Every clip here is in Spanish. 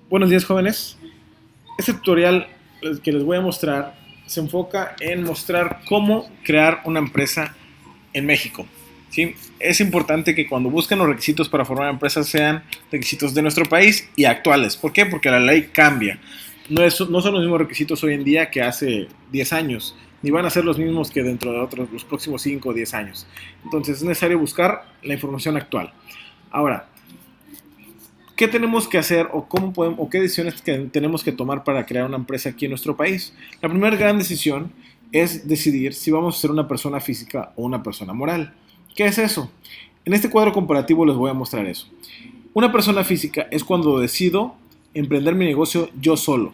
Buenos días, jóvenes. Este tutorial que les voy a mostrar se enfoca en mostrar cómo crear una empresa en México. ¿Sí? Es importante que cuando busquen los requisitos para formar empresas sean requisitos de nuestro país y actuales. ¿Por qué? Porque la ley cambia. No son los mismos requisitos hoy en día que hace 10 años, ni van a ser los mismos que dentro de los próximos 5 o 10 años. Entonces es necesario buscar la información actual. Ahora, ¿qué tenemos que hacer o qué decisiones tenemos que tomar para crear una empresa aquí en nuestro país? La primera gran decisión es decidir si vamos a ser una persona física o una persona moral. ¿Qué es eso? En este cuadro comparativo les voy a mostrar eso. Una persona física es cuando decido emprender mi negocio yo solo.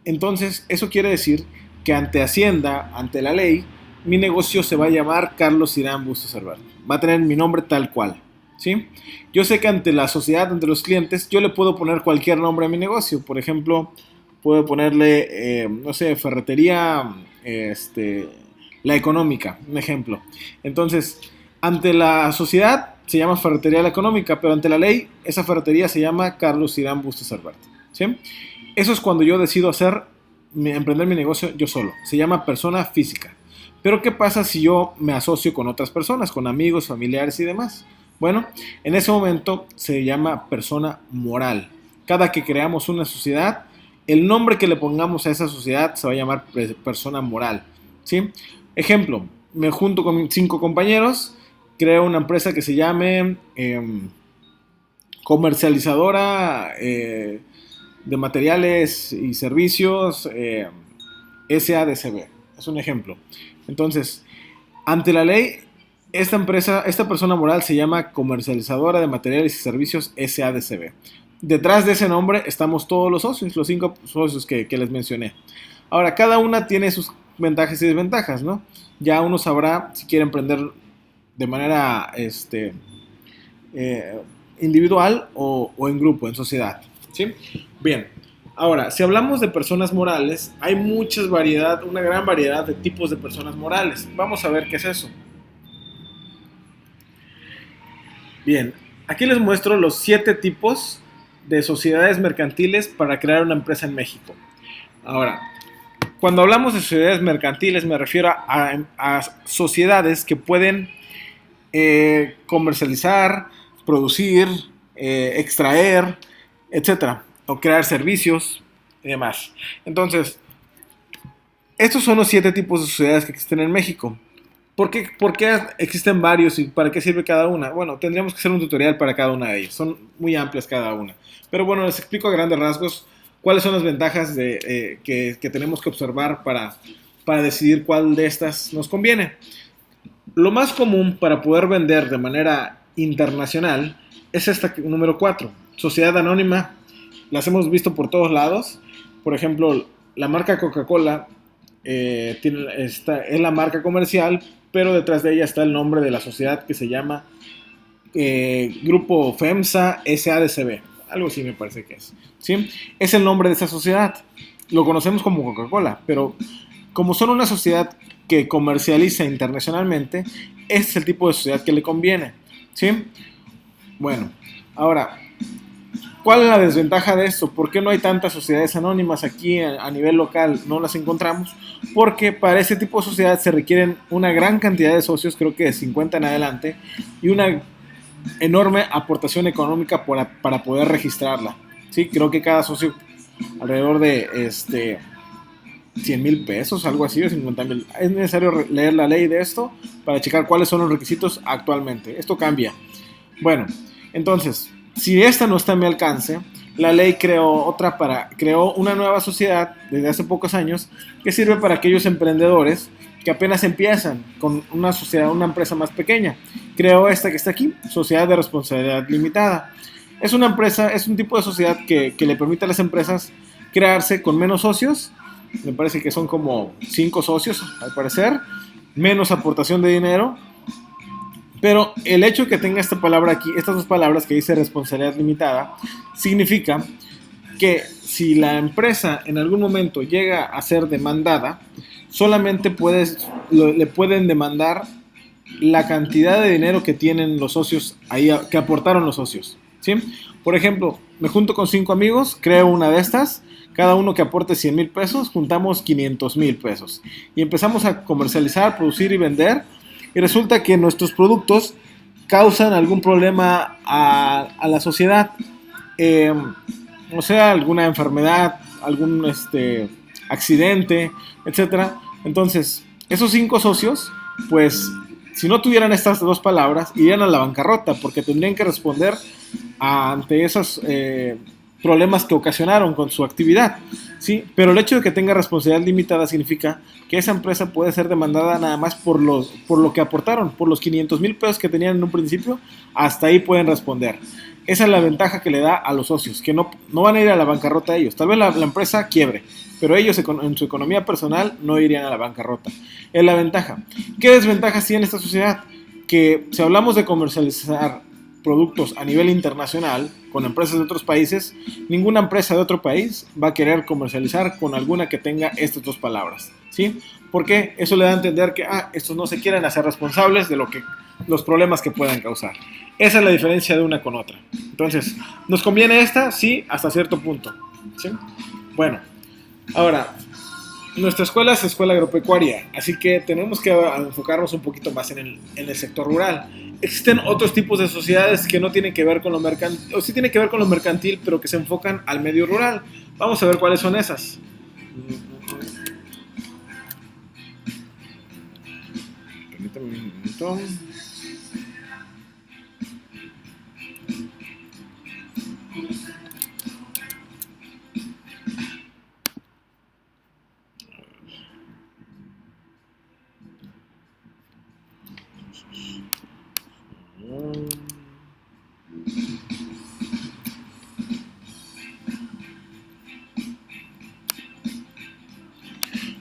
Entonces, eso quiere decir que ante Hacienda, ante la ley, mi negocio se va a llamar Carlos Irán Bustos Herbert. Va a tener mi nombre tal cual. ¿Sí? Yo sé que ante la sociedad, ante los clientes, yo le puedo poner cualquier nombre a mi negocio. Por ejemplo, puedo ponerle, no sé, ferretería, la económica, un ejemplo. Entonces, ante la sociedad se llama ferretería la económica, pero ante la ley, esa ferretería se llama Carlos Irán Bustos Herbert. ¿Sí? Eso es cuando yo decido emprender mi negocio yo solo. Se llama persona física. Pero ¿qué pasa si yo me asocio con otras personas, con amigos, familiares y demás? Bueno, en ese momento se llama persona moral. Cada que creamos una sociedad, el nombre que le pongamos a esa sociedad se va a llamar persona moral. ¿Sí? Ejemplo, me junto con 5 compañeros, creo una empresa que se llame comercializadora de materiales y servicios SADCB. Es un ejemplo. Entonces, ante la ley, esta persona moral se llama comercializadora de materiales y servicios SADCB. Detrás de ese nombre estamos todos los socios, los 5 socios que les mencioné. Ahora, cada una tiene sus ventajas y desventajas, ¿no? Ya uno sabrá si quiere emprender de manera individual o en grupo, en sociedad. ¿Sí? Bien. Ahora, si hablamos de personas morales, hay una gran variedad de tipos de personas morales. Vamos a ver qué es eso. Bien, aquí les muestro los 7 tipos de sociedades mercantiles para crear una empresa en México. Ahora, cuando hablamos de sociedades mercantiles me refiero a sociedades que pueden comercializar, producir, extraer, etcétera, o crear servicios y demás. Entonces, estos son los 7 tipos de sociedades que existen en México. ¿Por qué existen varios y para qué sirve cada una? Bueno, tendríamos que hacer un tutorial para cada una de ellas. Son muy amplias cada una. Pero bueno, les explico a grandes rasgos cuáles son las ventajas que tenemos que observar para decidir cuál de estas nos conviene. Lo más común para poder vender de manera internacional es esta número 4, sociedad anónima. Las hemos visto por todos lados. Por ejemplo, la marca Coca-Cola es la marca comercial, pero detrás de ella está el nombre de la sociedad que se llama Grupo FEMSA SADCB. Algo así me parece que es. ¿Sí? Es el nombre de esa sociedad. Lo conocemos como Coca-Cola, pero como son una sociedad que comercializa internacionalmente, este es el tipo de sociedad que le conviene. ¿Sí? Bueno, ahora, ¿cuál es la desventaja de esto? ¿Por qué no hay tantas sociedades anónimas aquí a nivel local? No las encontramos. Porque para este tipo de sociedad se requieren una gran cantidad de socios, creo que de 50 en adelante, y una enorme aportación económica para poder registrarla. ¿Sí? Creo que cada socio alrededor de 100,000 pesos, algo así, o 50,000. Es necesario leer la ley de esto para checar cuáles son los requisitos actualmente. Esto cambia. Bueno, entonces, si esta no está a mi alcance, la ley creó una nueva sociedad desde hace pocos años que sirve para aquellos emprendedores que apenas empiezan con una sociedad, una empresa más pequeña. Creó esta que está aquí, Sociedad de Responsabilidad Limitada. Es una empresa, es un tipo de sociedad que le permite a las empresas crearse con menos socios. Me parece que son como 5 socios, al parecer, menos aportación de dinero. Pero el hecho de que tenga esta palabra aquí, estas 2 palabras que dice responsabilidad limitada, significa que si la empresa en algún momento llega a ser demandada, solamente le pueden demandar la cantidad de dinero que tienen los socios ahí, que aportaron los socios. ¿sí? Por ejemplo, me junto con 5 amigos, creo una de estas, cada uno que aporte 100,000 pesos, juntamos 500,000 pesos y empezamos a comercializar, producir y vender, y resulta que nuestros productos causan algún problema a la sociedad, eh, o sea, alguna enfermedad, algún accidente, etcétera. Entonces, esos 5 socios, pues, si no tuvieran estas dos palabras, irían a la bancarrota porque tendrían que responder ante esos problemas que ocasionaron con su actividad, ¿sí? Pero el hecho de que tenga responsabilidad limitada significa que esa empresa puede ser demandada nada más por lo que aportaron, por los 500,000 pesos que tenían en un principio, hasta ahí pueden responder. Esa es la ventaja que le da a los socios, que no van a ir a la bancarrota ellos. Tal vez la empresa quiebre, pero ellos en su economía personal no irían a la bancarrota. Es la ventaja. ¿Qué desventajas tiene esta sociedad? Que si hablamos de comercializar productos a nivel internacional con empresas de otros países, ninguna empresa de otro país va a querer comercializar con alguna que tenga estas dos palabras, ¿sí? Porque eso le da a entender que estos no se quieren hacer responsables de los problemas que puedan causar. Esa es la diferencia de una con otra. Entonces, ¿nos conviene esta? Sí, hasta cierto punto, ¿sí? Bueno, ahora, nuestra escuela es escuela agropecuaria, así que tenemos que enfocarnos un poquito más en el sector rural. Existen otros tipos de sociedades que no tienen que ver con lo mercantil, o sí tienen que ver con lo mercantil, pero que se enfocan al medio rural. Vamos a ver cuáles son esas. Permítame un minuto.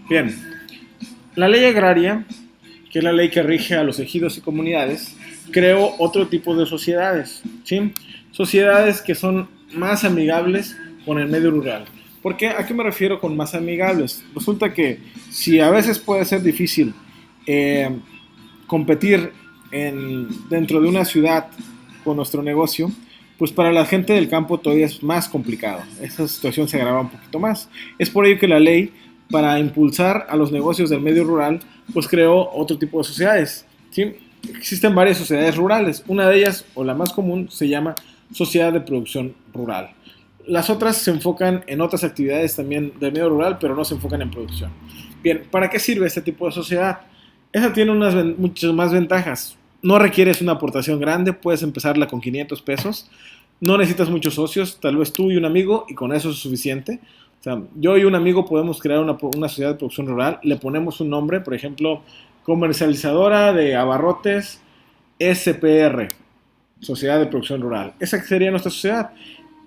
Bien, la ley agraria, que es la ley que rige a los ejidos y comunidades, creó otro tipo de sociedades, ¿sí? Sociedades que son más amigables con el medio rural. ¿Por qué? ¿A qué me refiero con más amigables? Resulta que si a veces puede ser difícil eh, competir dentro de una ciudad con nuestro negocio, pues para la gente del campo todavía es más complicado. Esa situación se agrava un poquito más. Es por ello que la ley, para impulsar a los negocios del medio rural, pues creó otro tipo de sociedades, ¿sí? Existen varias sociedades rurales. Una de ellas, o la más común, se llama Sociedad de Producción Rural. Las otras se enfocan en otras actividades también del medio rural, pero no se enfocan en producción. Bien, ¿para qué sirve este tipo de sociedad? Esa tiene muchas más ventajas. No requieres una aportación grande, puedes empezarla con 500 pesos. No necesitas muchos socios, tal vez tú y un amigo, y con eso es suficiente. O sea, yo y un amigo podemos crear una sociedad de producción rural, le ponemos un nombre, por ejemplo, Comercializadora de Abarrotes SPR, Sociedad de Producción Rural. Esa sería nuestra sociedad.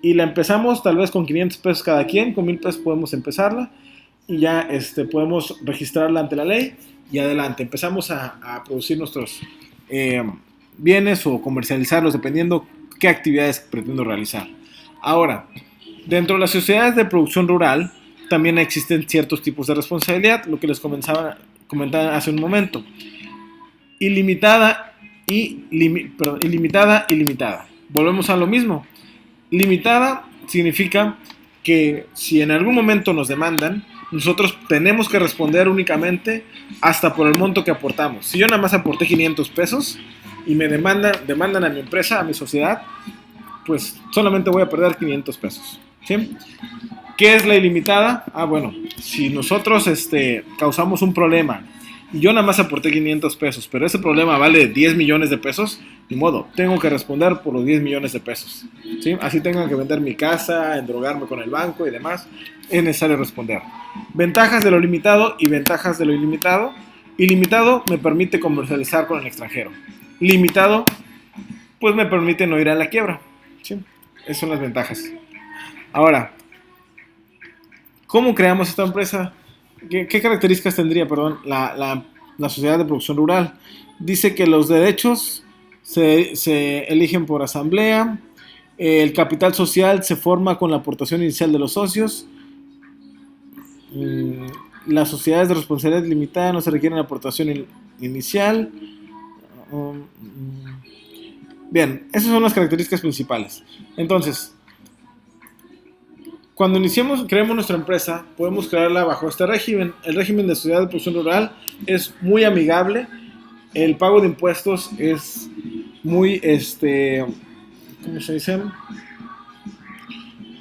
Y la empezamos tal vez con 500 pesos cada quien, con 1,000 pesos podemos empezarla y ya podemos registrarla ante la ley y adelante. Empezamos a producir nuestros eh, bienes o comercializarlos dependiendo qué actividades pretendo realizar. Ahora, dentro de las sociedades de producción rural también existen ciertos tipos de responsabilidad, lo que les comentaba hace un momento. Ilimitada ilimitada y limitada. Volvemos a lo mismo. Limitada significa que si en algún momento nos demandan, nosotros tenemos que responder únicamente hasta por el monto que aportamos. Si yo nada más aporté 500 pesos y me demandan a mi empresa, a mi sociedad, pues solamente voy a perder 500 pesos. ¿Sí? ¿Qué es la ilimitada? Bueno, si nosotros causamos un problema y yo nada más aporté 500 pesos, pero ese problema vale 10 millones de pesos, ni modo, tengo que responder por los 10 millones de pesos. ¿Sí? Así tengo que vender mi casa, endrogarme con el banco y demás, es necesario responder. Ventajas de lo limitado y ventajas de lo ilimitado. Ilimitado me permite comercializar con el extranjero. Limitado, pues me permite no ir a la quiebra. ¿Sí? Esas son las ventajas. Ahora, ¿cómo creamos esta empresa? ¿Qué características tendría, la sociedad de producción rural? Dice que los derechos se eligen por asamblea, el capital social se forma con la aportación inicial de los socios, las sociedades de responsabilidad limitada no se requieren aportación inicial, Bien, esas son las características principales. Entonces, cuando creemos nuestra empresa, podemos crearla bajo este régimen. El régimen de sociedad de producción rural es muy amigable. El pago de impuestos es muy, ¿cómo se dice?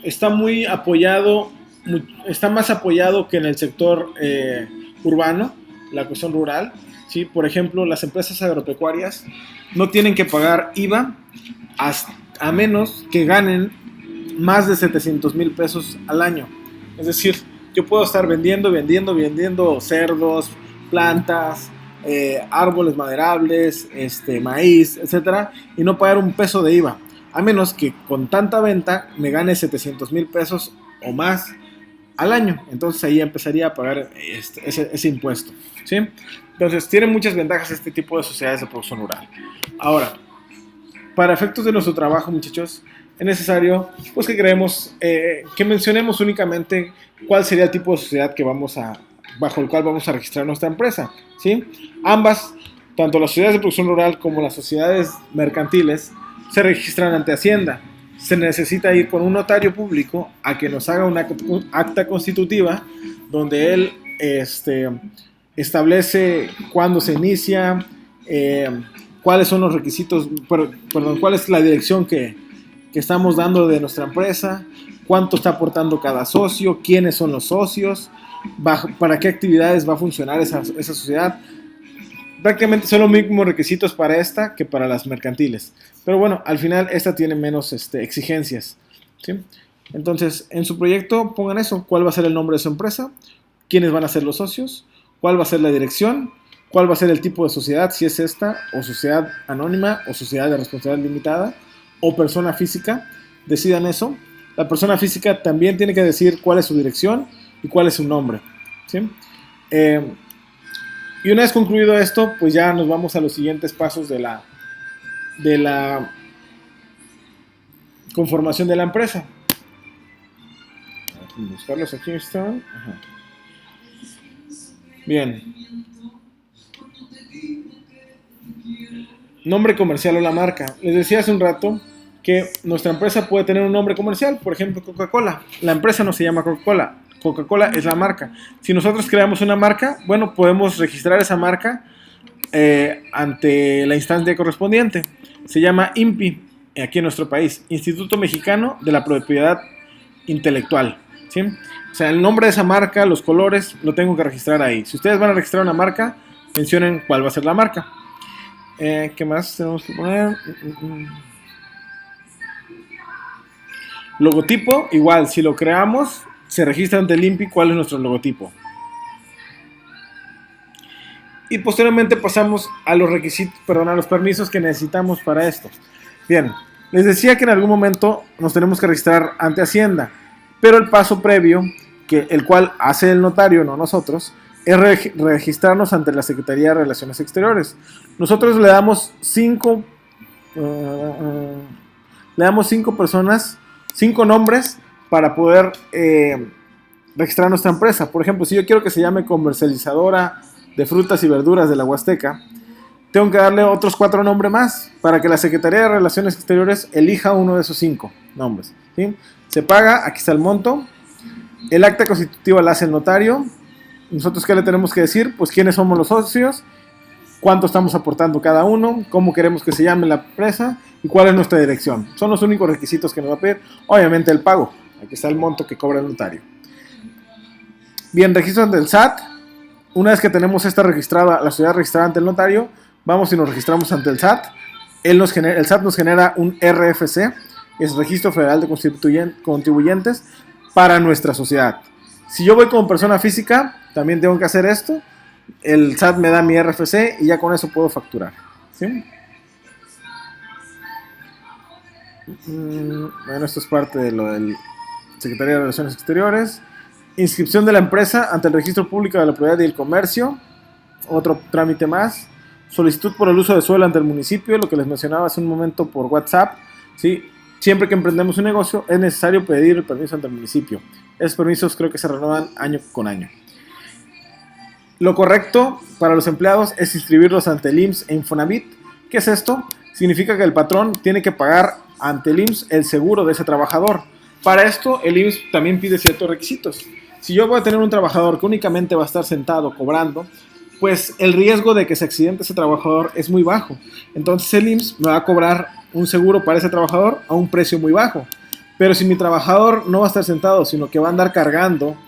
Está muy apoyado, está más apoyado que en el sector urbano, la cuestión rural. ¿Sí? Por ejemplo, las empresas agropecuarias no tienen que pagar IVA a menos que ganen más de 700,000 pesos al año. Es decir, yo puedo estar vendiendo cerdos, plantas, árboles maderables, maíz, etcétera, y no pagar un peso de IVA, a menos que con tanta venta me gane 700,000 pesos o más al año. Entonces ahí empezaría a pagar ese impuesto, ¿sí? Entonces tiene muchas ventajas este tipo de sociedades de producción rural. Ahora, para efectos de nuestro trabajo, muchachos, es necesario pues que mencionemos únicamente cuál sería el tipo de sociedad bajo el cual vamos a registrar nuestra empresa, ¿sí? Ambas, tanto las sociedades de producción rural como las sociedades mercantiles, se registran ante Hacienda. Se necesita ir con un notario público a que nos haga una acta constitutiva donde él establece cuándo se inicia, cuáles son los requisitos, cuál es la dirección que estamos dando de nuestra empresa, cuánto está aportando cada socio, quiénes son los socios, para qué actividades va a funcionar esa sociedad. Prácticamente son los mismos requisitos para esta que para las mercantiles. Pero bueno, al final esta tiene menos exigencias, ¿sí? Entonces, en su proyecto pongan eso: cuál va a ser el nombre de su empresa, quiénes van a ser los socios, cuál va a ser la dirección, cuál va a ser el tipo de sociedad, si es esta, o sociedad anónima, o sociedad de responsabilidad limitada, o persona física. Decidan eso. La persona física también tiene que decir cuál es su dirección y cuál es su nombre, ¿sí? Y una vez concluido esto, pues ya nos vamos a los siguientes pasos de la conformación de la empresa. Vamos a buscarlos, aquí están. Ajá. Bien. Nombre comercial o la marca. Les decía hace un rato que nuestra empresa puede tener un nombre comercial, por ejemplo Coca-Cola. La empresa no se llama Coca-Cola. Coca-Cola es la marca. Si nosotros creamos una marca, bueno, podemos registrar esa marca ante la instancia correspondiente. Se llama INPI, aquí en nuestro país, Instituto Mexicano de la Propiedad Intelectual, ¿sí? O sea, el nombre de esa marca, los colores, lo tengo que registrar ahí. Si ustedes van a registrar una marca, mencionen cuál va a ser la marca. ¿Qué más tenemos que poner? Logotipo, igual, si lo creamos, se registra ante el INPI cuál es nuestro logotipo. Y posteriormente pasamos a los requisitos, a los permisos que necesitamos para esto. Bien, les decía que en algún momento nos tenemos que registrar ante Hacienda, pero el paso previo, el cual hace el notario, no nosotros, es registrarnos ante la Secretaría de Relaciones Exteriores. Nosotros le damos 5 personas, 5 nombres para poder registrar nuestra empresa. Por ejemplo, si yo quiero que se llame Comercializadora de Frutas y Verduras de la Huasteca, tengo que darle otros 4 nombres más para que la Secretaría de Relaciones Exteriores elija uno de esos 5 nombres, ¿sí? Se paga, aquí está el monto, el acta constitutiva la hace el notario. Nosotros, ¿qué le tenemos que decir? Pues quiénes somos los socios, cuánto estamos aportando cada uno, cómo queremos que se llame la empresa y cuál es nuestra dirección. Son los únicos requisitos que nos va a pedir. Obviamente el pago, aquí está el monto que cobra el notario. Bien, registro ante el SAT. Una vez que tenemos esta registrada, la sociedad registrada ante el notario, vamos y nos registramos ante el SAT. El SAT nos genera un RFC, es Registro Federal de Contribuyentes, para nuestra sociedad. Si yo voy como persona física, también tengo que hacer esto. El SAT me da mi RFC y ya con eso puedo facturar, ¿sí? Bueno, esto es parte de lo del Secretaría de Relaciones Exteriores. Inscripción de la empresa ante el Registro Público de la Propiedad y el Comercio. Otro trámite más. Solicitud por el uso de suelo ante el municipio, lo que les mencionaba hace un momento por WhatsApp, ¿sí? Siempre que emprendemos un negocio es necesario pedir el permiso ante el municipio. Esos permisos creo que se renuevan año con año. Lo correcto para los empleados es inscribirlos ante el IMSS e Infonavit. ¿Qué es esto? significa que el patrón tiene que pagar ante el IMSS el seguro de ese trabajador. Para esto, el IMSS también pide ciertos requisitos. Si yo voy a tener un trabajador que únicamente va a estar sentado cobrando, pues el riesgo de que se accidente ese trabajador es muy bajo. Entonces el IMSS me va a cobrar un seguro para ese trabajador a un precio muy bajo. Pero si mi trabajador no va a estar sentado, sino que va a andar cargando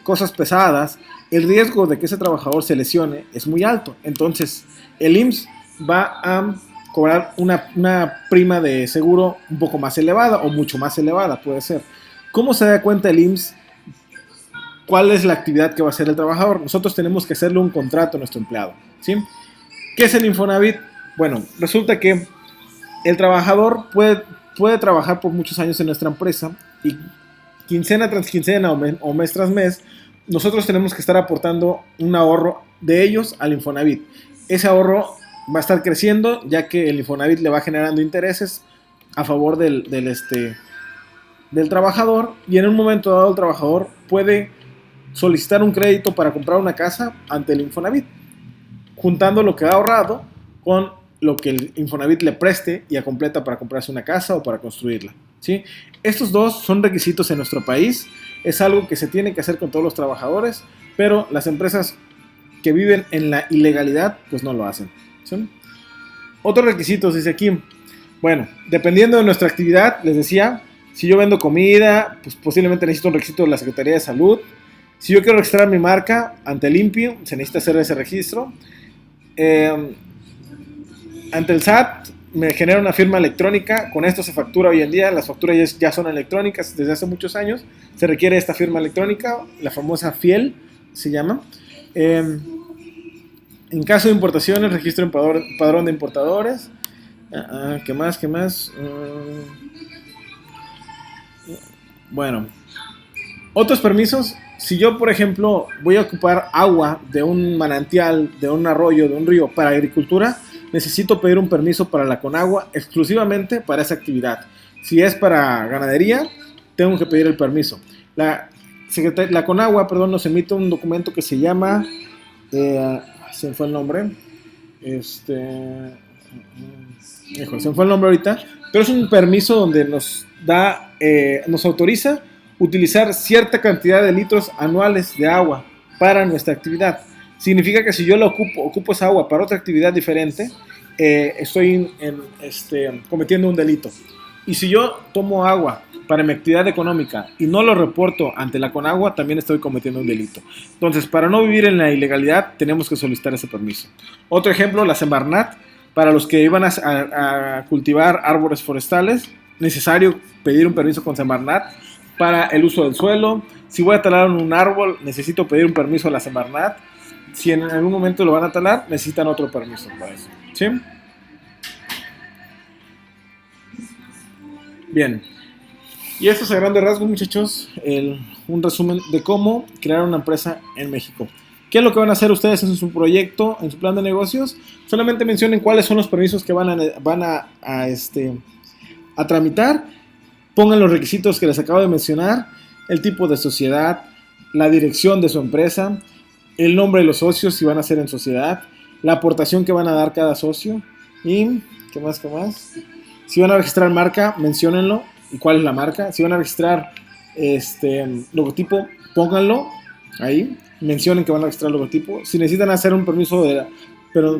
cosas pesadas, el riesgo de que ese trabajador se lesione es muy alto. Entonces el IMSS va a cobrar una prima de seguro un poco más elevada o mucho más elevada, puede ser. ¿Cómo se da cuenta el IMSS cuál es la actividad que va a hacer el trabajador? Nosotros tenemos que hacerle un contrato a nuestro empleado, ¿sí? ¿Qué es el Infonavit? Bueno, resulta que el trabajador puede trabajar por muchos años en nuestra empresa y quincena tras quincena o mes tras mes, nosotros tenemos que estar aportando un ahorro de ellos al Infonavit. Ese ahorro va a estar creciendo, ya que el Infonavit le va generando intereses a favor del trabajador, y en un momento dado el trabajador puede solicitar un crédito para comprar una casa ante el Infonavit, juntando lo que ha ahorrado con lo que el Infonavit le preste y completa para comprarse una casa o para construirla, ¿sí? Estos dos son requisitos en nuestro país, es algo que se tiene que hacer con todos los trabajadores, pero las empresas que viven en la ilegalidad pues no lo hacen, ¿sí? Otros requisitos, dice aquí, bueno, dependiendo de nuestra actividad, les decía, si yo vendo comida, pues posiblemente necesito un requisito de la Secretaría de Salud. Si yo quiero registrar mi marca ante el INPI, se necesita hacer ese registro. Ante el SAT me genera una firma electrónica, con esto se factura hoy en día, las facturas ya son electrónicas desde hace muchos años, se requiere esta firma electrónica, la famosa FIEL se llama. En caso de importaciones, registro en padrón de importadores. ¿Qué más? Bueno, otros permisos. Si yo, por ejemplo, voy a ocupar agua de un manantial, de un arroyo, de un río para agricultura, necesito pedir un permiso para la Conagua exclusivamente para esa actividad. Si es para ganadería, tengo que pedir el permiso. La Conagua, nos emite un documento que se llama, se me fue el nombre, se me fue el nombre ahorita, pero es un permiso donde nos autoriza utilizar cierta cantidad de litros anuales de agua para nuestra actividad. Significa que si yo ocupo esa agua para otra actividad diferente, estoy cometiendo un delito. Y si yo tomo agua para mi actividad económica y no lo reporto ante la Conagua, también estoy cometiendo un delito. Entonces, para no vivir en la ilegalidad, tenemos que solicitar ese permiso. Otro ejemplo, la Semarnat. Para los que iban a cultivar árboles forestales, necesario pedir un permiso con Semarnat. Para el uso del suelo, si voy a talar un árbol, necesito pedir un permiso a la Semarnat. Si en algún momento lo van a talar, necesitan otro permiso para eso, ¿sí? Bien. Y esto es a grandes rasgos, muchachos, un resumen de cómo crear una empresa en México. ¿Qué es lo que van a hacer ustedes en su proyecto, en su plan de negocios? Solamente mencionen cuáles son los permisos que van a tramitar. Pongan los requisitos que les acabo de mencionar, el tipo de sociedad, la dirección de su empresa, el nombre de los socios si van a ser en sociedad, la aportación que van a dar cada socio y ¿qué más? Si van a registrar marca, menciónenlo y cuál es la marca. Si van a registrar logotipo, pónganlo ahí, mencionen que van a registrar logotipo. Si necesitan hacer un permiso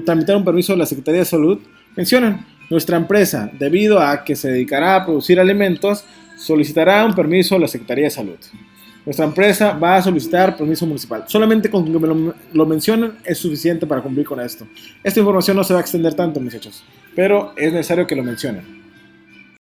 tramitar un permiso de la Secretaría de Salud, mencionen: nuestra empresa, debido a que se dedicará a producir alimentos, solicitará un permiso a la Secretaría de Salud. Nuestra empresa va a solicitar permiso municipal. Solamente con que me lo mencionen es suficiente para cumplir con esto. Esta información no se va a extender tanto, muchachos, pero es necesario que lo mencionen.